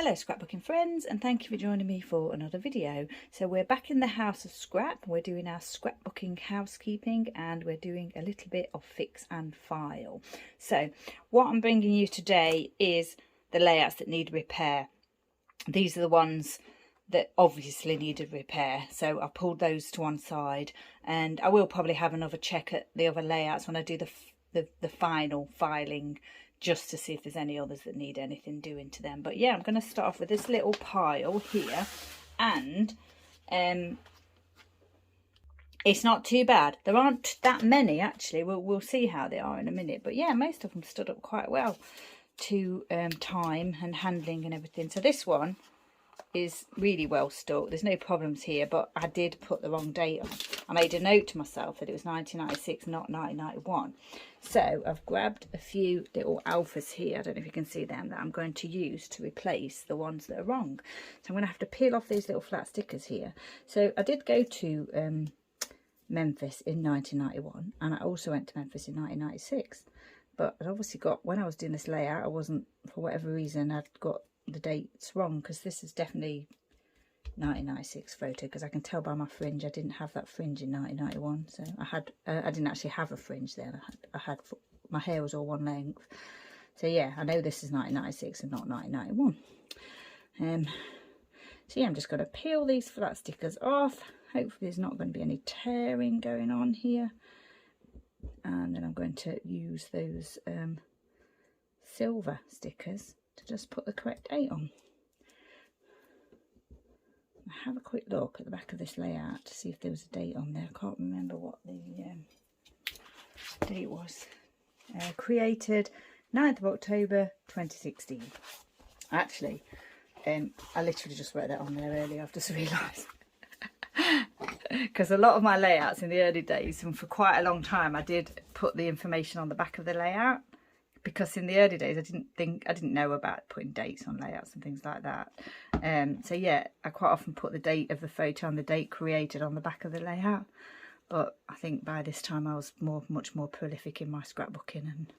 Hello scrapbooking friends, and thank you for joining me for another video. So we're back in the house of scrap. We're doing our scrapbooking housekeeping and we're doing a little bit of fix and file. So what I'm bringing you today is the layouts that need repair. These are the ones that obviously needed repair, so I pulled those to one side, and I will probably have another check at the other layouts when I do the final filing, just to see if there's any others that need anything doing to them. But yeah, I'm going to start off with this little pile here, and it's not too bad. There aren't that many actually. We'll see how they are in a minute, but yeah, most of them stood up quite well to time and handling and everything. So this one is really well stuck. There's no problems here, but I did put the wrong date on. I made a note to myself that it was 1996, not 1991. So I've grabbed a few little alphas here, I don't know if you can see them, that I'm going to use to replace the ones that are wrong. So I'm going to have to peel off these little flat stickers here. So I did go to Memphis in 1991, and I also went to Memphis in 1996. But I'd obviously got, when I was doing this layout, I wasn't, for whatever reason, I'd got the dates wrong, because this is definitely 1996 photo, because I can tell by my fringe I didn't have that fringe in 1991. So I didn't actually have a fringe then. I had my hair was all one length. So yeah, I know this is 1996 and not 1991. So yeah, I'm just going to peel these flat stickers off. Hopefully there's not going to be any tearing going on here, and then I'm going to use those silver stickers to just put the correct date on. I have a quick look at the back of this layout to see if there was a date on there. I can't remember what the date was. Created 9th of October 2016. Actually, I literally just wrote that on there earlier. I've just realised. Because a lot of my layouts in the early days, and for quite a long time, I did put the information on the back of the layout. Because in the early days, I didn't know about putting dates on layouts and things like that. So yeah, I quite often put the date of the photo and the date created on the back of the layout. But I think by this time I was much more prolific in my scrapbooking and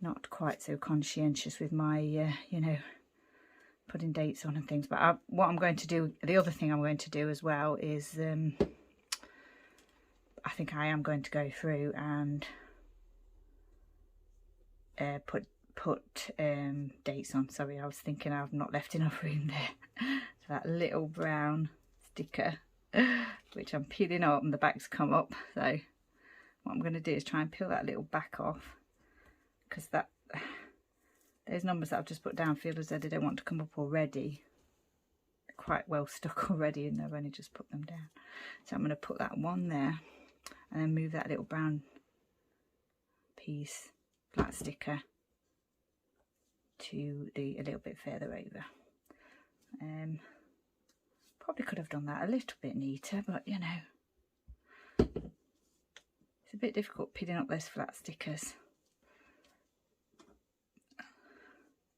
not quite so conscientious with my, you know, putting dates on and things. But what I'm going to do, the other thing I'm going to do as well is, I think I am going to go through and put dates on. Sorry, I was thinking I've not left enough room there. So that little brown sticker, which I'm peeling up, and the back's come up. So what I'm going to do is try and peel that little back off, because those numbers that I've just put down feel as though they don't want to come up already. They're quite well stuck already, and I've only just put them down. So I'm going to put that one there, and then move that little brown piece, flat sticker, to a little bit further over. Probably could have done that a little bit neater, but you know, it's a bit difficult peeling up those flat stickers.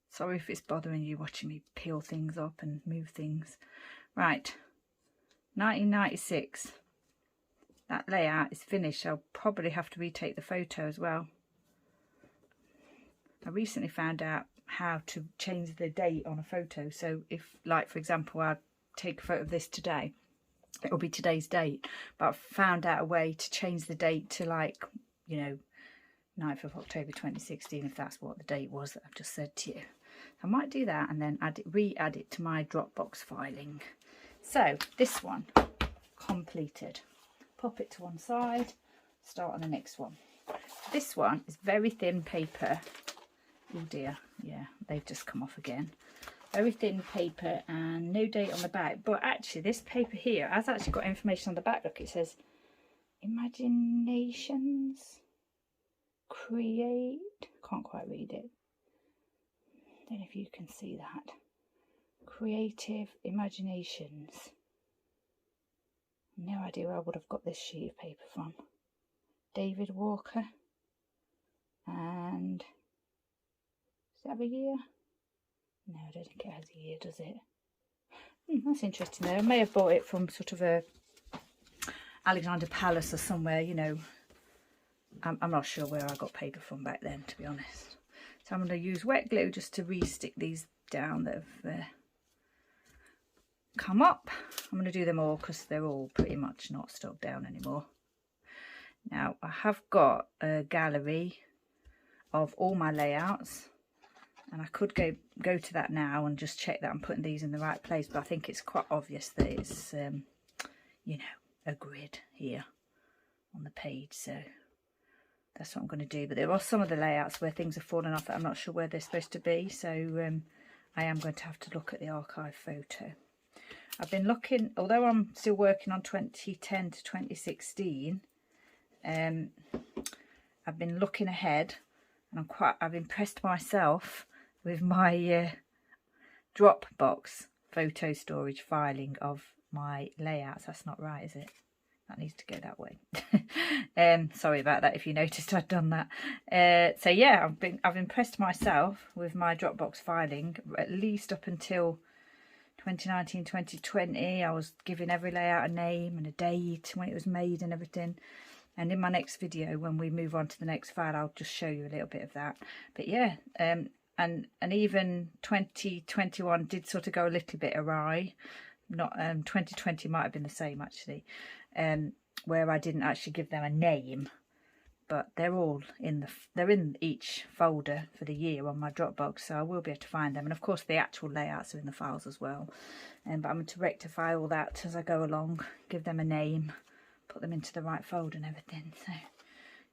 Sorry if it's bothering you watching me peel things up and move things. Right, 1996. That layout is finished. I'll probably have to retake the photo as well. I recently found out how to change the date on a photo. So if, like, for example, I take a photo of this today, it will be today's date. But I've found out a way to change the date to, like, you know, 9th of October 2016, if that's what the date was that I've just said to you. I might do that and then re-add it to my Dropbox filing. So this one completed. Pop it to one side, start on the next one. This one is very thin paper. Oh dear, yeah, they've just come off again. Very thin paper and no date on the back. But actually this paper here has actually got information on the back. Look, it says Imaginations Create. Can't quite read it. Don't know if you can see that. Creative Imaginations. No idea where I would have got this sheet of paper from. David Walker. And does it have a year? No, I don't think it has a year, does it? That's interesting though. I may have bought it from sort of a Alexander Palace or somewhere, you know. I'm not sure where I got paper from back then, to be honest. So I'm going to use wet glue just to re-stick these down that have come up. I'm going to do them all because they're all pretty much not stuck down anymore. Now I have got a gallery of all my layouts, and I could go to that now and just check that I'm putting these in the right place, but I think it's quite obvious that it's you know, a grid here on the page, so that's what I'm going to do. But there are some of the layouts where things have fallen off that I'm not sure where they're supposed to be, so I am going to have to look at the archive photo. I've been looking, although I'm still working on 2010 to 2016, I've been looking ahead, and I've impressed myself with my Dropbox photo storage filing of my layouts. That's not right, is it? That needs to go that way. Sorry about that if you noticed I'd done that. So yeah, I've impressed myself with my Dropbox filing, at least up until 2019, 2020. I was giving every layout a name and a date when it was made and everything. And in my next video, when we move on to the next file, I'll just show you a little bit of that. But yeah, and even 2021 did sort of go a little bit awry. Not 2020 might have been the same actually, where I didn't actually give them a name, but they're all they're in each folder for the year on my Dropbox, so I will be able to find them. And of course the actual layouts are in the files as well, but I'm going to rectify all that as I go along, give them a name, put them into the right folder and everything. So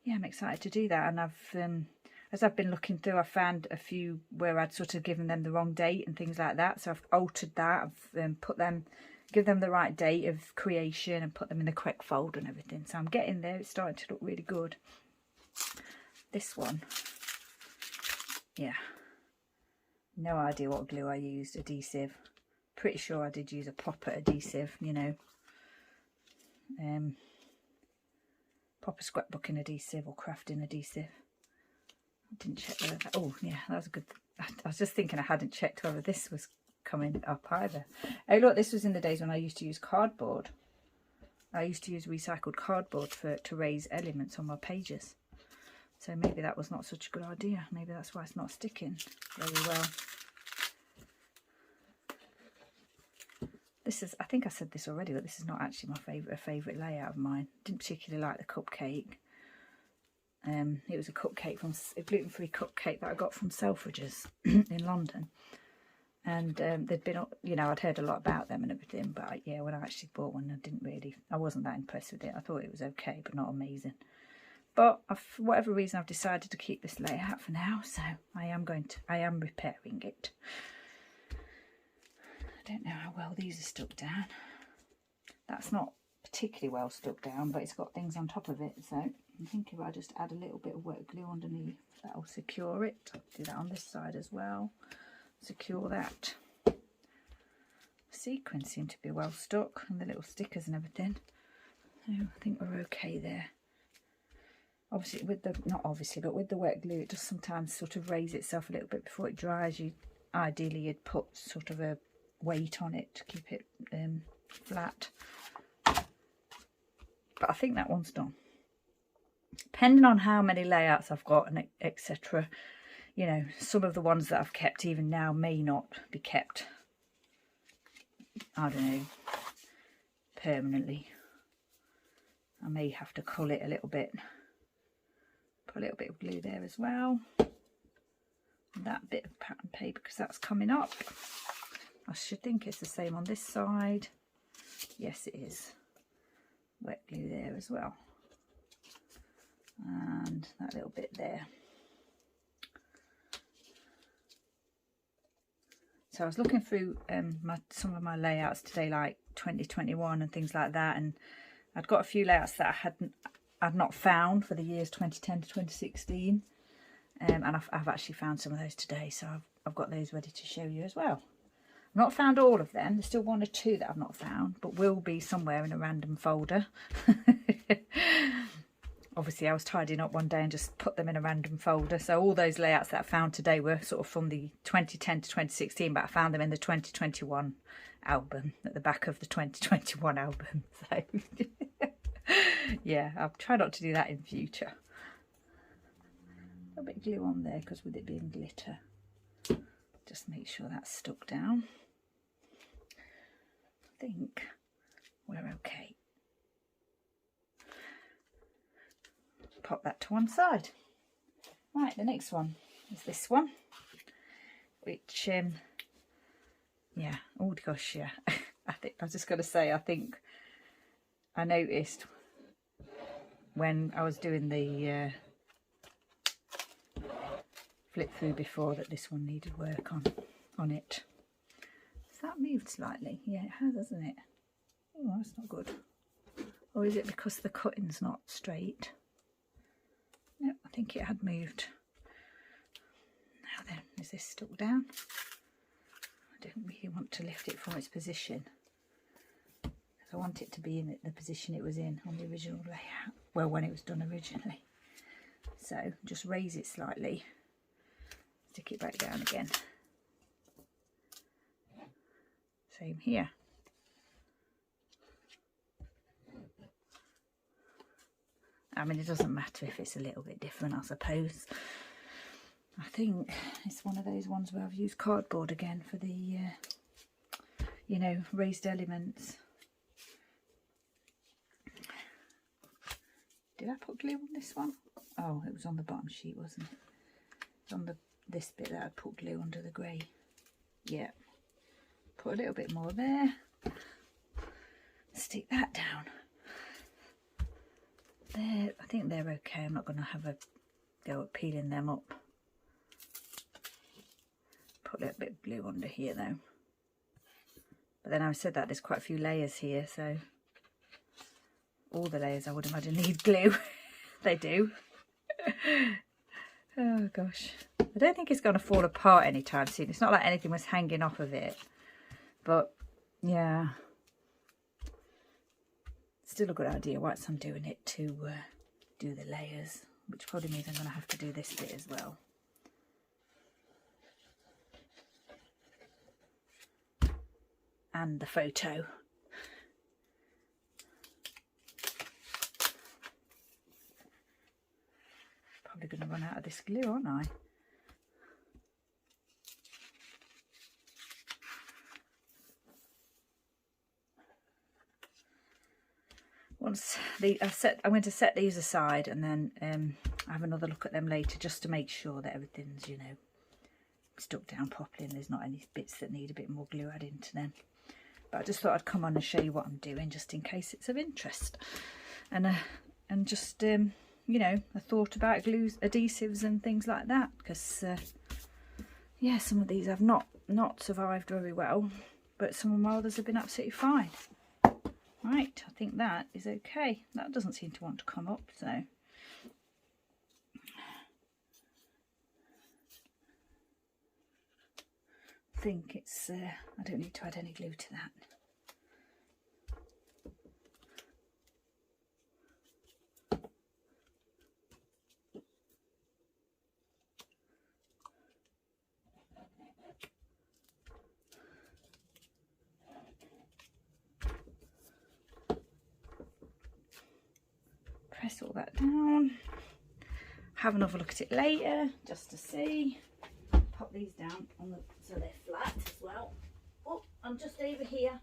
yeah, I'm excited to do that. And I've as I've been looking through, I found a few where I'd sort of given them the wrong date and things like that, so I've altered that. I've give them the right date of creation and put them in the correct folder and everything. So I'm getting there. It's starting to look really good. This one, yeah, no idea what glue I used. Adhesive, pretty sure I did use a proper adhesive, you know, proper scrapbooking adhesive or crafting adhesive. I didn't check whether that, oh yeah, that was a good, I was just thinking I hadn't checked whether this was coming up either. Oh look, this was in the days when I used to use cardboard. I used to use recycled cardboard to raise elements on my pages. So maybe that was not such a good idea. Maybe that's why it's not sticking very well. This is, I think I said this already, but this is not actually my favourite layout of mine. Didn't particularly like the cupcake. It was a cupcake from a gluten-free cupcake that I got from Selfridges in London, and they'd been, you know, I'd heard a lot about them and everything, but yeah, when I actually bought one, I wasn't that impressed with it. I thought it was okay, but not amazing. But for whatever reason, I've decided to keep this layout for now, so I am repairing it. I don't know how well these are stuck down. That's not particularly well stuck down, but it's got things on top of it, so I'm thinking if I just add a little bit of wet glue underneath, that'll secure it. I'll do that on this side as well. Secure that. The sequins seem to be well stuck, and the little stickers and everything. So I think we're okay there. Obviously, but with the wet glue, it does sometimes sort of raise itself a little bit before it dries. Ideally, you'd put sort of a weight on it to keep it flat. But I think that one's done. Depending on how many layouts I've got and etc., you know, some of the ones that I've kept even now may not be kept, I don't know, permanently. I may have to cull it a little bit. Put a little bit of glue there as well. And that bit of pattern paper, because that's coming up. I should think it's the same on this side. Yes, it is. Wet glue there as well. And that little bit there. So I was looking through some of my layouts today, like 2021 and things like that, and I'd got a few layouts that I'd not found for the years 2010 to 2016, and I've actually found some of those today, so I've got those ready to show you as well. I've not found all of them. There's still one or two that I've not found, but will be somewhere in a random folder. Obviously, I was tidying up one day and just put them in a random folder. So all those layouts that I found today were sort of from the 2010 to 2016, but I found them in the 2021 album, at the back of the 2021 album. So yeah, I'll try not to do that in future. A bit of glue on there, because with it being glitter, Just make sure that's stuck down. I think we're okay. Pop that to one side. Right, the next one is this one, which yeah, oh gosh, yeah. I was just going to say, I think I noticed when I was doing the flip through before that this one needed work on it. Has that moved slightly? Yeah, it has, hasn't it? Oh, that's not good. Or is it because the cutting's not straight? No, I think it had moved. Now then, is this stuck down? I don't really want to lift it from its position, because I want it to be in the position it was in on the original layout. Well, when it was done originally. So just raise it slightly, stick it back down again. Same here. I mean, it doesn't matter if it's a little bit different, I suppose. I think it's one of those ones where I've used cardboard again for the, you know, raised elements. Did I put glue on this one? Oh, it was on the bottom sheet, wasn't it? It's on this bit that I'd put glue under the grey. Yeah. Put a little bit more there. Stick that down. There, I think they're okay. I'm not going to have a go at peeling them up. Put a little bit of glue under here though. But then I've said that there's quite a few layers here, so all the layers I would imagine need glue. They do. Oh gosh. I don't think it's going to fall apart anytime soon. It's not like anything was hanging off of it. But yeah. Still a good idea whilst I'm doing it to do the layers, which probably means I'm going to have to do this bit as well. And the photo. Probably going to run out of this glue, aren't I? Once I'm going to set these aside and then have another look at them later, just to make sure that everything's, you know, stuck down properly and there's not any bits that need a bit more glue added into them. But I just thought I'd come on and show you what I'm doing, just in case it's of interest. And just you know, I thought about glues, adhesives and things like that, because yeah, some of these have not survived very well, but some of my others have been absolutely fine. Right, I think that is okay. That doesn't seem to want to come up, so I think it's I don't need to add any glue to that. Press all that down, have another look at it later just to see. Pop these down on so they're flat as well. Oh, I'm just over here.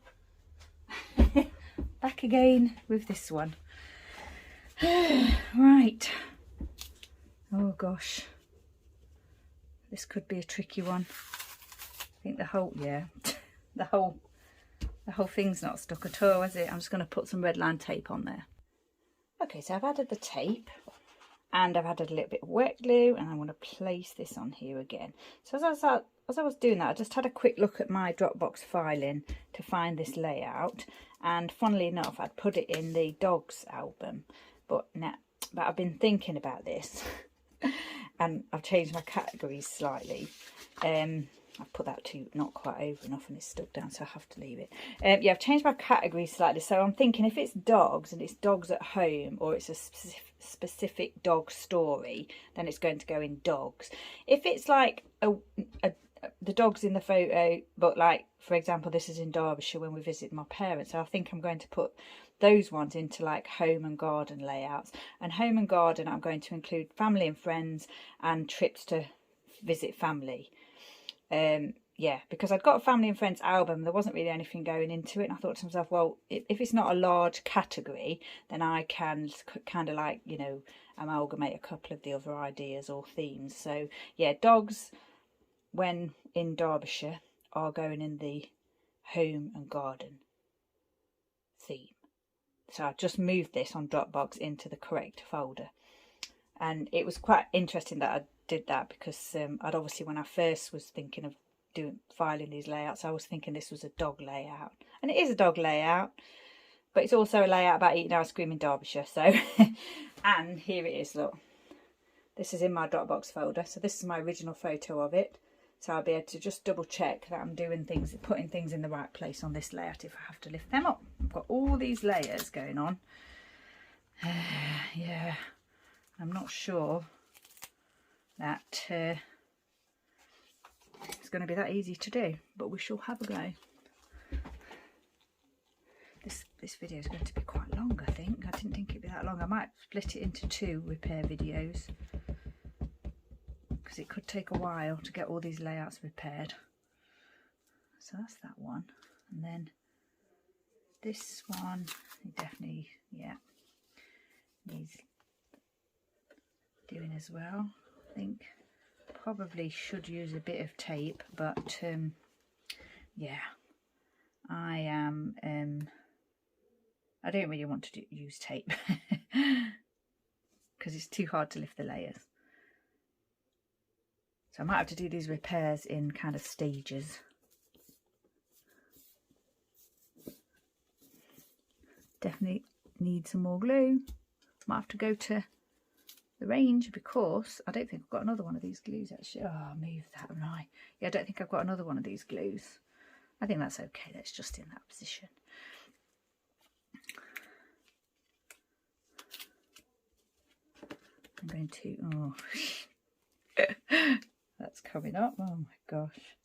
Back again with this one. Right. Oh gosh, this could be a tricky one. I think the whole the whole thing's not stuck at all, is it? I'm just going to put some red line tape on there. Okay, so I've added the tape and I've added a little bit of wet glue, and I want to place this on here again. So as I was doing that, I just had a quick look at my Dropbox filing to find this layout, and funnily enough I'd put it in the dogs album, but I've been thinking about this and I've changed my categories slightly. I've put that to not quite over enough and it's stuck down, so I have to leave it. Yeah, I've changed my categories slightly, so I'm thinking if it's dogs and it's dogs at home, or it's a specific dog story, then it's going to go in dogs. If it's like the dogs in the photo, but like for example this is in Derbyshire when we visit my parents, so I think I'm going to put those ones into like home and garden layouts. And home and garden I'm going to include family and friends and trips to visit family. Yeah, because I'd got a family and friends album, there wasn't really anything going into it, and I thought to myself, well, if it's not a large category, then I can kind of like, you know, amalgamate a couple of the other ideas or themes. So yeah, dogs, when in Derbyshire, are going in the home and garden theme. So I've just moved this on Dropbox into the correct folder, and it was quite interesting that I did that, because I'd obviously, when I first was thinking of filing these layouts, I was thinking this was a dog layout, and it is a dog layout, but it's also a layout about eating ice cream in Derbyshire. So and here it is, look, this is in my Dropbox folder, so this is my original photo of it, so I'll be able to just double check that I'm doing things, putting things in the right place on this layout if I have to lift them up. I've got all these layers going on. Yeah, I'm not sure that it's going to be that easy to do, but we shall have a go. This video is going to be quite long, I think. I didn't think it'd be that long. I might split it into 2 repair videos, because it could take a while to get all these layouts repaired. So that's that one, and then this one definitely, yeah, needs doing as well. I think probably should use a bit of tape, but yeah, I don't really want to use tape because it's too hard to lift the layers. So I might have to do these repairs in kind of stages. Definitely need some more glue. Might have to go to the range, because I don't think I've got another one of these glues actually. Oh, I'll move that, right. Yeah, I don't think I've got another one of these glues. I think that's okay, that's just in that position. I'm going to, oh, that's coming up, oh my gosh.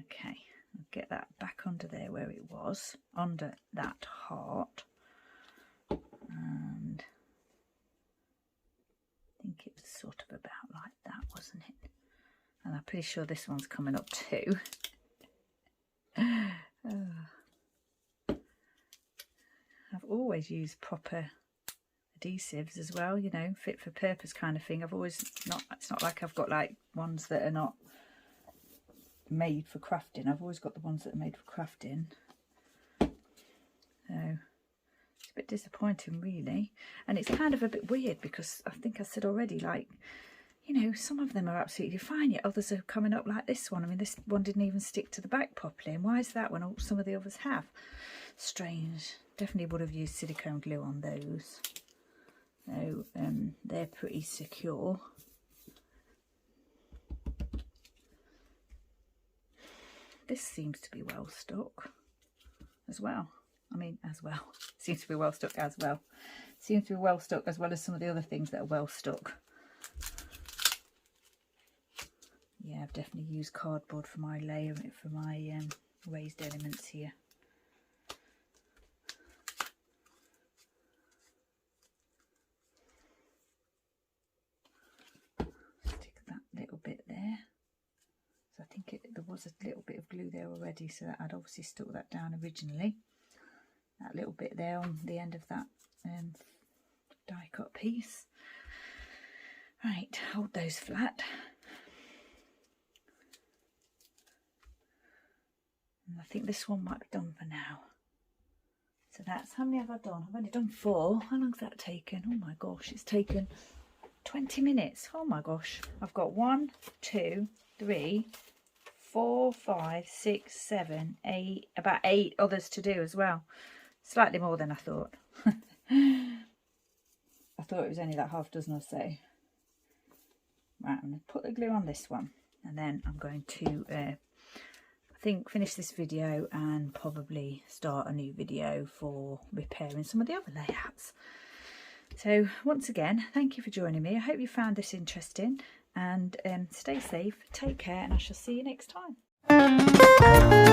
Okay, I'll get that back under there where it was, under that heart. And I think it was sort of about like that, wasn't it? And I'm pretty sure this one's coming up too. I've always used proper adhesives as well, you know, fit for purpose kind of thing. I've always not, it's not like I've got like ones that are not made for crafting. I've always got the ones that are made for crafting. So it's a bit disappointing really, and it's kind of a bit weird because I think I said already, like, you know, some of them are absolutely fine, yet others are coming up like this one. I mean, this one didn't even stick to the back properly, and why is that when some of the others have? Strange. Definitely would have used silicone glue on those. So they're pretty secure. This seems to be well stuck as well. I mean, as well. Seems to be well stuck as well. Seems to be well stuck as well as some of the other things that are well stuck. Yeah, I've definitely used cardboard for my layering, for my raised elements here. Stick that little bit there. So I think there was a little bit of glue there already, so that I'd obviously stuck that down originally. That little bit there on the end of that die cut piece. Right, hold those flat. And I think this one might be done for now. So that's, how many have I done? I've only done 4. How long's that taken? Oh my gosh, it's taken 20 minutes. Oh my gosh. I've got 1, 2, 3, 4, 5, 6, 7, 8, about 8 others to do as well. Slightly more than I thought. I thought it was only that half dozen or so. Right, I'm going to put the glue on this one, and then I'm going to I think finish this video and probably start a new video for repairing some of the other layouts. So once again, thank you for joining me. I hope you found this interesting, and stay safe, take care, and I shall see you next time.